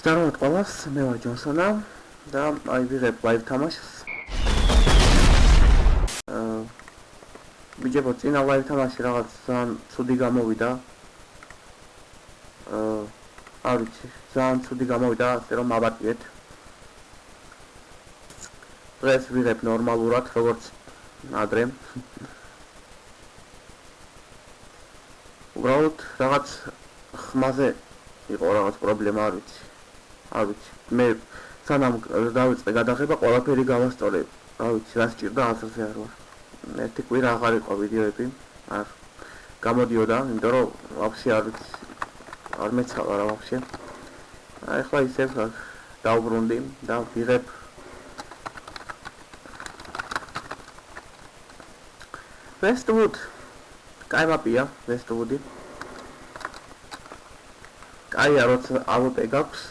Здорово, ყველას, მე ვარ ჯონსონა და აი ვიღებ live თამაშს. ბიჭებო, წინა live თამაში რაღაც ძალიან ცუდი გამოვიდა. არ ვიცი, ძალიან ცუდი გამოვიდა, ასე რომ აბატიეთ. დღეს ვიღებ ნორმალურად, როგორც ადრე. უბრალოდ რაღაც ხმაზე იყო რაღაც პრობლემა, არ ვიცი. არ ვიცი, მე სანამ დავიწყე გადაღება, ყველაფერი გავასწორე. არ ვიცი, რა სჭირდა აზრზე არ ვარ. ერთი კვირა აღარ იყო ვიდეოები, არ გამოდიოდა, იმიტომ რომ ვაფშე არ ვიცი, არ მეცალა რა ვაფშე. ახლა ისევ დავბრუნდი და ვიღებ Westwood. კაი მაპია, Westwood-ი. კაია, როცა ავოტე გაქვს.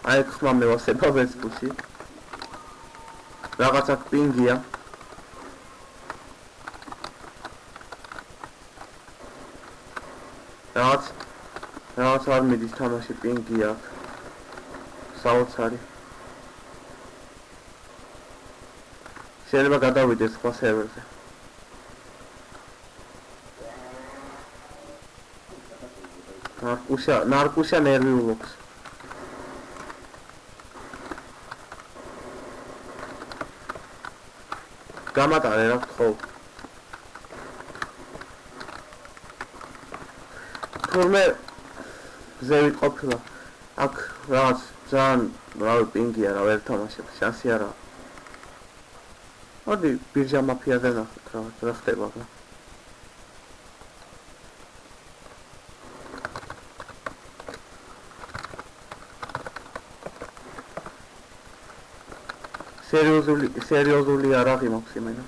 აი ხმა მევასება Westwood-ში. რაღაცა პინგია. რაღაც არ მიდის თამაში პინგია. საოცარი. შეიძლება გადავიდეთ სხვა სერვერზე. ნარკუშა ნერვიულობს. გამატარე რა ხო. თურმე ზევით ყოფილა. აქ რაღაც ძალიან რავი პინგია რა ვერ თამაშებ, შანსი არა. მოდი ბირჟა მაფიაზე ნახოთ რა ხდება ახლა. სერიოზული არაღი მაქვს იმენა.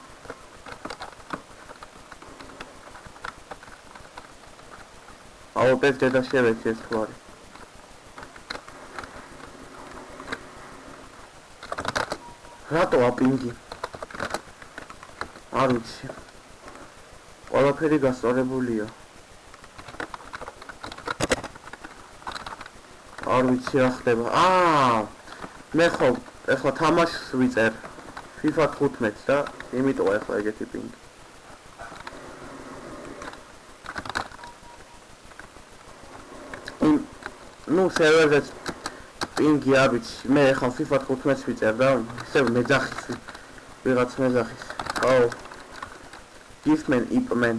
აუპეს დედა შევეცი ეს თუ არის. რატო აპინგი? არ ვიცი. ყველაფერი გასწორებულია. არ ვიცი რა ხდება. მე ხო ეხლა თამაშს ვიწერ FIFA 15 და იმიტომ ეხლა ეგეთი პინგი. ნუ სერვერზე პინგი არ ვიცი. მე ეხლა FIFA 15 ვიწერ და ისევ მეძახის ვიღაც მეძახის. აუ Gifman Ipman.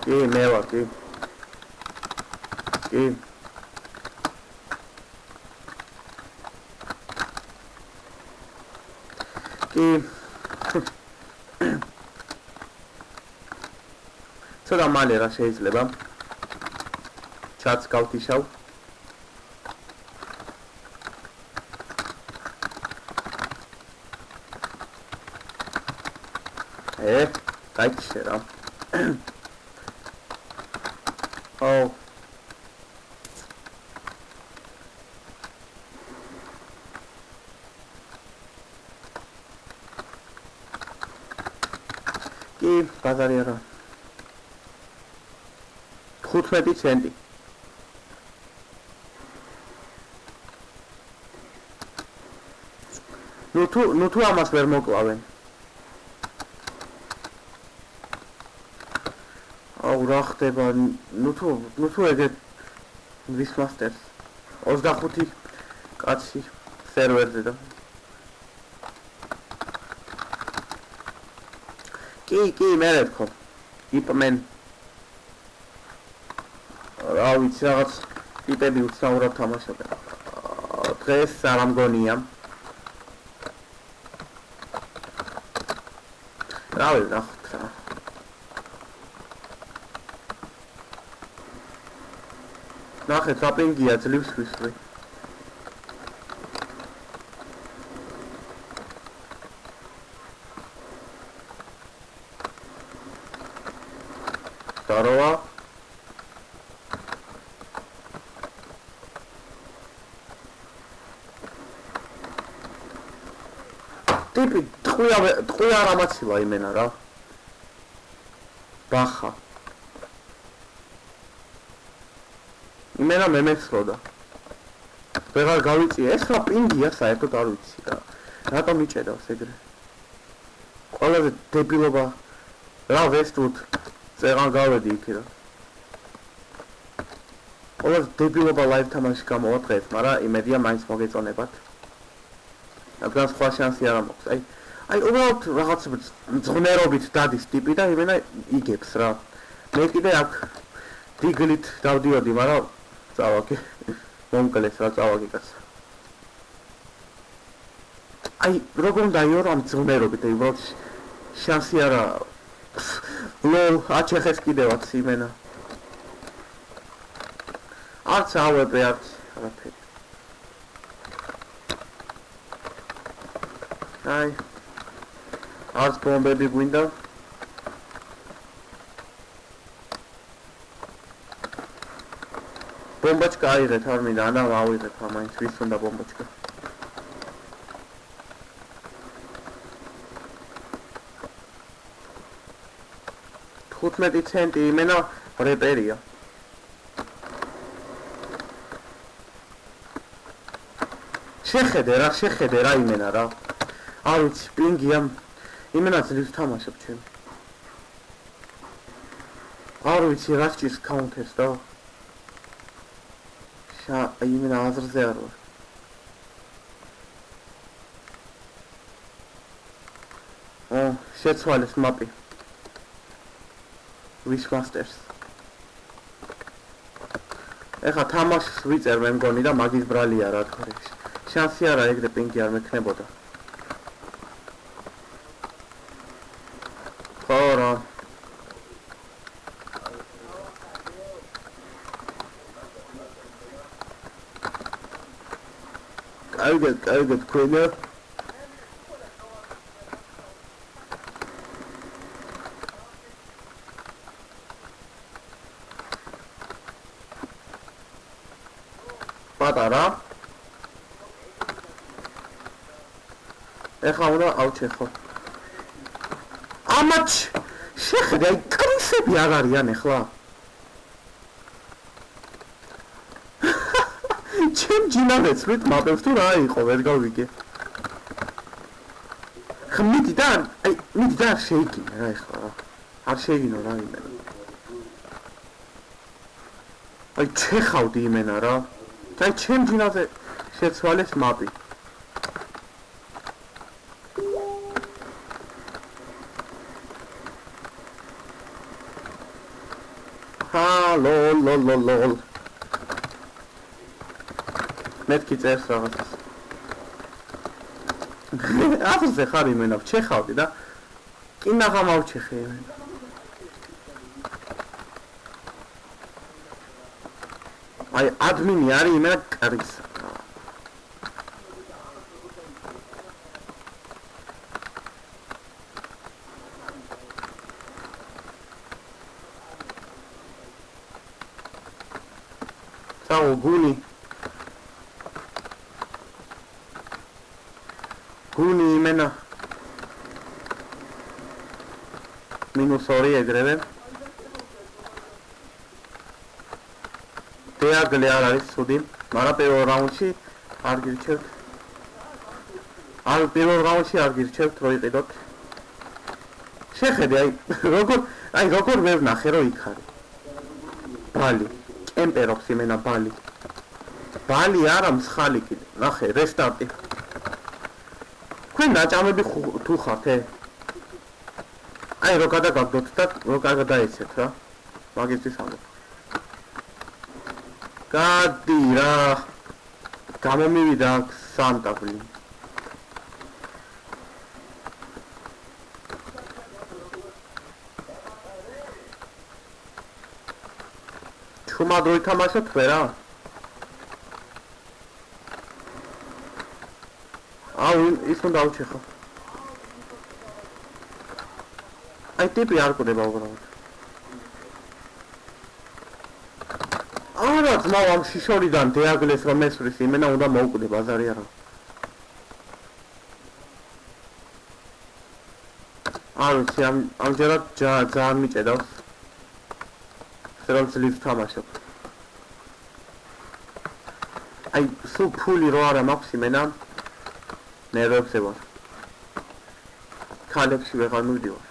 კი, მე ვარ, კი. კი. კი. ცოტა მალე რა შეიძლება. ჩატს გავთიშავ. გაიქცე რა. აუ. კი, ბაზარი არა. 15 ცენტი. ნუ თუ ამას ვერ მოკლავენ. აუ რა ხდება? ნუ თუ ეგეთ ვისმასტერს 25 კაცი სერვერზე და კი მე ვთქო იპმენ რა ვიცი რაღაც ტიპები უცნაურად თამაშობენ დღეს არ ამგონია რა ვიცი რა ნახეთ რა პინგია ძლივს ვისვრი Здорово. ტიპი ტყვია არ ამაცილა იმენა რა. ბახა. იმენა მე მეცხროდა. ვეღარ გავიწია, ეს რა პინგია საერთოდ არ ვიცი რა. რატომ იჭედავს ეგრე? ყველაზე დებილობა რა ვესტვუდ წეღან გავედი იქ რა. ყველაზე დებილობა ლაივ თამაში გამოვა დღეს, მაგრამ იმედია მაინც მოგეწონებათ. რადგან სხვა შანსი არ მაქვს. აი უბრალოდ რაღაც ძღნერობით დადის ტიპი და იმენა იგებს რა. მე კიდე აქ დიგლით დავდიოდი, მაგრამ წავაგე. მომკლეს რა წავაგე კაცო. აი როგორ დაიორო ამ ძღნერობით, აი უბრალოდ შანსი არა. ლოლ, აჩეხეს კიდევაც იმენა. არც ავეპე, არც არაფერი. აი არც ბომბები გვინდა. ბომბაჩკა აიღეთ, არ მინდა, ანა ავიღეთ, ამაინც ვის უნდა ბომბაჩკა. 15 ცენტი იმენა რეპერია. შეხედე რა იმენა რა. არ ვიცი, პინგია. იმენა ძლივს თამაშობ ჩემი. არ ვიცი, რა სჭირს კაუნტერს და იმენა აზრზე არ ვარ. შეცვალეს მაპი. Wishmasters. ეხა თამაშს ვიწერ მე მგონი და მაგის ბრალია რა თქმა უნდა. შანსი არა ეგრე პინგი არ მექნებოდა. ხარა. კარგად ქვენა. პატარა. ეხლა უნდა ავჩეხო. ამაჩ შეხედე, აი კრისები არ არიან ეხლა. ჩემ ჯინავებს ვით მაპებს თუ რა იყო, ვერ გავიგე. ხმიდი და შეიგინე რა ეხლა რა. არ შეიგინო რა იმენა. აი ჩეხავდი იმენა რა. აი ჩემ ჯინავზე შეცვალეს მაპი. ლოლ. მეთქი წერს რაღაცას. აფრზე ხარ იმენა, ჩეხავდი და კინაღა მოვჩეხე იმენა. აი ადმინი არის იმენა კარგის. წაო გული იმენა -2 ეგრევე. დეაგლე არ არის ცუდი, მაგრამ პირველ რაუნდში არ გირჩევთ. პირველ რაუნდში არ გირჩევთ რო იყიდოთ. შეხედე აი როგორ ვერ ნახე რომ იქ არის. ბალი, კემპერობს იმენა ბალი. ბალი არა მსხალი კიდე. ნახე, რესტარტი. თქვენ დაჭამები თუ ხართ, აი რო გადაგაგდოთ და რო გადაიცეთ რა. მაგისთვის ამბობ. გადი რა. გამომივიდა სანტაბლი. ჩუმადროი თამაშობ ვერა? ის უნდა ავჩეხო. აი ტიპი არ კვდება უბრალოდ. არა ძმაო ამ შიშორიდან დეაგლეს რომ ესვრის იმენა უნდა მოუკვდე ბაზარი არა. არ ვიცი ამჯერად ძალიან მიჭედავს. რომ ძლივს თამაშობ. აი სულ ფული რო არა მაქვს იმენა ნერვებზე ვარ ქალებში ვეღარ მივდივარ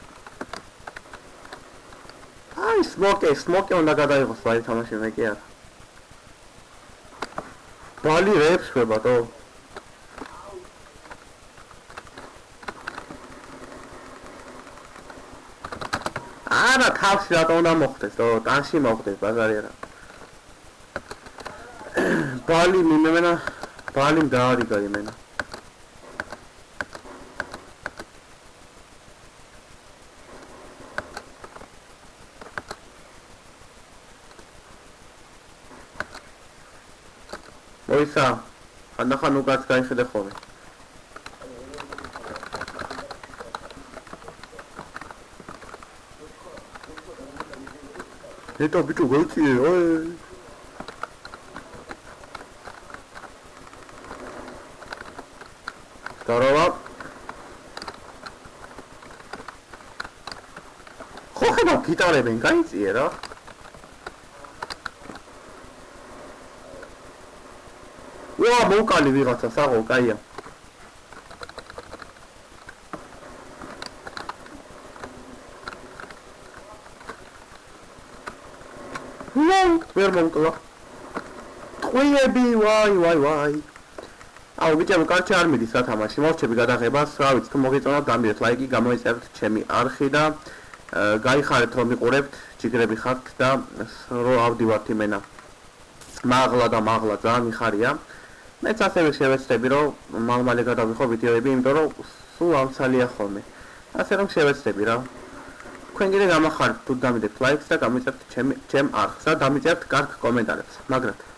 აი სმოკე უნდა გადაიღოს ვაი თამაში მე კი არა ბალი რეებს ხებათო არა თავში რატო უნდა მოხდეს ტანში მოხდეს ბაზარი არა ბალი მიმენა ბალი დაარიგა იმენა მოისა ხანდახან უკაც გაიხედე ხოლმე ეტო ბიჭო გოიწიე ოე Здорово. ხო ხება გიტარებენ გაიწიე რა ვა მოკალი ვიღაცა საღო კაია ვერ მომკლა ტყვიები ვაი აუ ვიტყვი კარჩე არ მიდის რა თამაში მოვჩები გადაღებას რა ვიცი თუ მოგეწონათ დამირეთ ლაიკი გამოიწერეთ ჩემი არხი და გაიხარეთ რომ მიყურებთ ჯიგრები ხართ და რო ავდივართ იმენა მაღლა ძალიან მიხარია მეც ასევე შევეცდები რომ მალ-მალე გადავიხო ვიდეოები იმიტომ რომ სულ ამცალია ხოლმე ასე რომ შევეცდები რა თქვენ კიდე გამახარეთ თუ დამიდეთ ლაიქს და გამოიწერეთ ჩემ არხს და დამიწერეთ კარგ კომენტარებს მაგრად